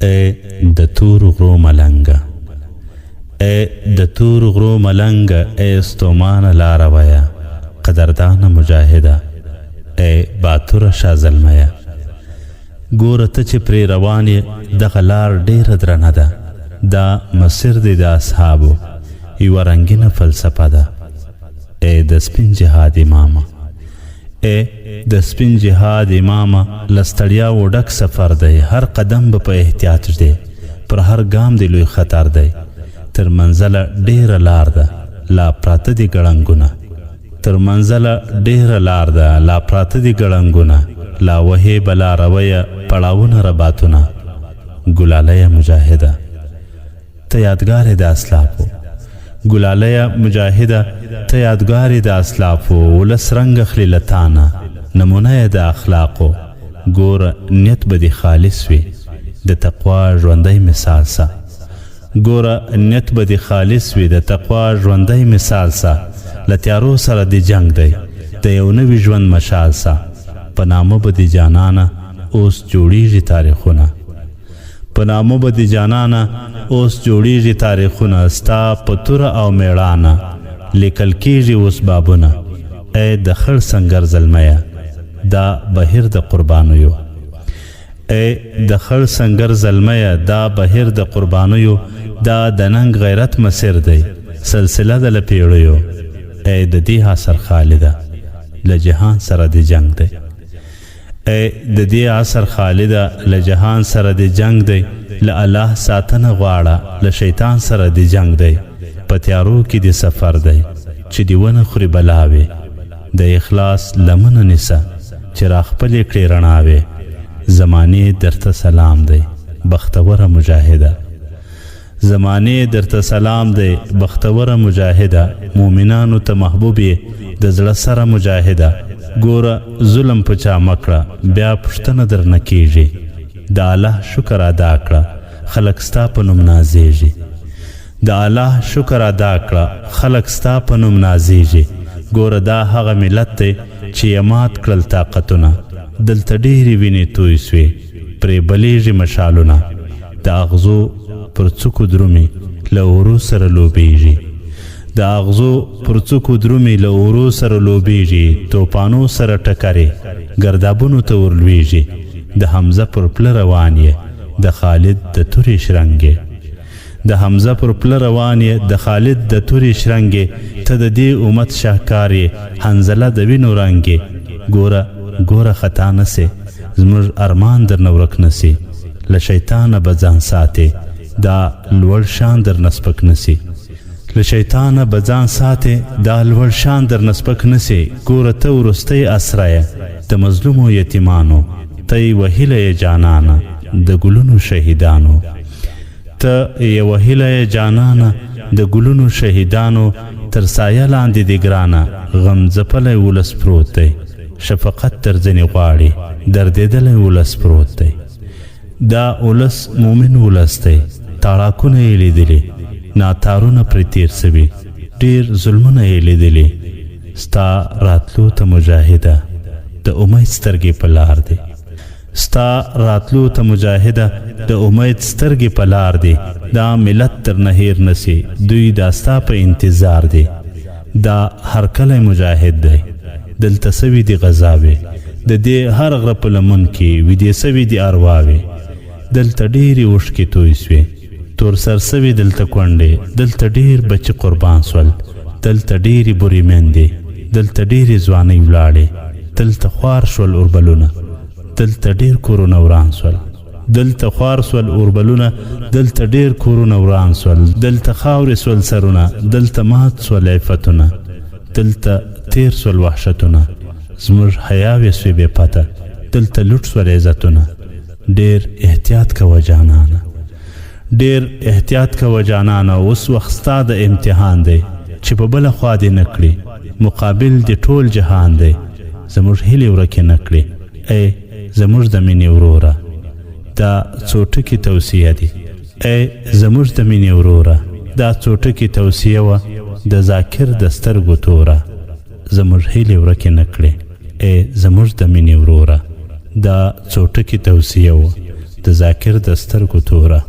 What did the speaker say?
ای د تور غرو ملنګه، ای د تور غرو ملنګه، ای ستومانه لاره ویه قدردانه مجاهده، ای باتوره شاه زلمیه. ګوره ته چې پرې روان یې دغه لار ډېره درنه ده، دا مسیر دی د اصحابو یوه رنګینه فلسفه ده. ای د سپین جهاد امامه، ای د سپین جهاد امامه، له ستړیاوو ډک سفر دی، هر قدم به په احتیاط دی، پر هر ګام دی لوی خطر دی. تر منزله ډېره لار ده لا پراته دي ګړنګونه، تر منزله ډېره لار ده لا پراته دي ګړنګونه، لا وهې به لارویه پړاوونه رباتونه. ګلالیه مجاهده ته یادګارې د اسلافو، ګلالیه مجاهده ته یادګارې د اسلافو، ولس رنګ اخلي له تانه نمونه یې د اخلاقو. ګوره نیت به دې خالص وي د تقوا ژوندی مثال سه، ګوره نیت به دې خالص وي د تقوا ژوندی مثال سه. له تیارو سره د جنګ دی د یو نوي ژوند مشال سه، په نامه به دې جانانه اوس جوړیږي تاریخونه، په نامه به دې جانانه اوس جوړیږي تاریخونه. ستا په توره او میړانه لیکل کیږي اوس بابونه. ای د خړ سنګر زلمیه دا بهیر د قربانیو، ای د خړ سنګر زلمیه دا بهیر د قربانیو. دا د ننګ غیرت مسیر دی سلسله د له پیړیو. ای د دې عصر خالده له جهان سره د جنگ دی، ای د دې عصر خالده له جهان سره د جنگ دی. له الله ساتنه غواړه له شیطان سره د جنگ دی. په تیارو کې د سفر دی چې دی ونه خوري بلاوې، د اخلاص لمنه نیسه چې را خپلې کړې رڼاوې. زمانې درته سلام دی بختوره مجاهده، زمانې درته سلام دی بختوره مجاهده. مومنانو ته محبوب یې د زړه سره مجاهده. ګوره ظلم په چا مکړه بیا پوښتنه درنه کیږي، د الله شکر ادا کړه خلک ستا په نوم نازیږي، د الله شکر ادا کړه خلک ستا په نوم نازیږي. ګوره دا هغه ملت دی چې یې مات کړل طاقتونه، دلته ډېرې وینې توی سوې پرې بلیږي مشالونه. د اغزو پر څوکو درومې له اورو سره لوبیږي، د اغزو پر څوکو درومې له اورو سره لوبیږي. توپانو سره ټکرې ګردابونو ته ورلویږي، د حمزه پر پله روان یې د خالد د تورې شرنګې، د حمزه پر پله روان یې د خالد د تورې شرنګې. ته د دې امت شاهکار یې حنظله د وینو رنګې. ګوره ګوره خطا نسې زموږ ارمان درنه ورک نسي، له شیطانه به ځان ساتې دا لوړ شان درنه سپک نسي، له شیطانه به ځان ساتې دا لوړ شان درنه سپک نسي. ګوره ته وروستی اسره یې د مظلومو یتیمانو، ته یوه هیله یې جانانه د ګلونو شهیدانو، ته یوه هیله یې جانانه د ګلونو شهیدانو. تر سایه لاندې د ګرانه غم ځپلی ولس پروت دی، شفقت در ځینې غواړي دردېدلی ولس پروت دی. دا ولس مومن ولس دی، تاړاکونه یې لیدلي ناتارونه پرې تیر سوي، ډېر ظلمونه یې لیدلي. ستا راتلو ته مجاهده د امید سترګې په لار دی، ستا راتلو ته مجاهده د امید سترګې په لار دی. دا ملت تر نه هیر نسی دوی دا ستا په انتظار دی. دا هر کلی مجاهد دی دلته سوي دي غذاوې، د دې هر غره په لمن کې ویدې سوي دي ارواوې. دلته ډېرې اوښکې توی سوې تور سر سوي دلته کونډې، دلته ډېر بچي قربان سول، دلته ډېرې بورې میندې، دلته ډېرې ځوانۍ ولاړې، دلته خوار شول اوربلونه، دلته ډېر کورونه وران سول، دلته خوار سول اوربلونه، دلته ډېر کورونه وران سول، دلته خاورې سول سرونه، دلته مات سول عفتونه، دلته تیر سول وحشتونه. زموږ حیاوې سوې بې پته، دلته لوټ سول عزتونه. ډېر احتیاط کوه جانانه، ډېر احتیاط کوه جانانه. اوس وخت ستا د امتحان دی چې په بله خوا دې نه کړي، مقابل دې ټول جهان دی. زموږ هیلې ورکې نه کړي ای زموږ د مینې وروره. دا څو ټکي توصیه دي ای زموږ د مینې وروره، دا څو ټکي توصیه وه د ذاکر د سترګو توره. زموږ هیلې ورکې نه کړې ای زموږ د مینې وروره، دا څو ټکي توصیه وه د د ذاکر د سترګو توره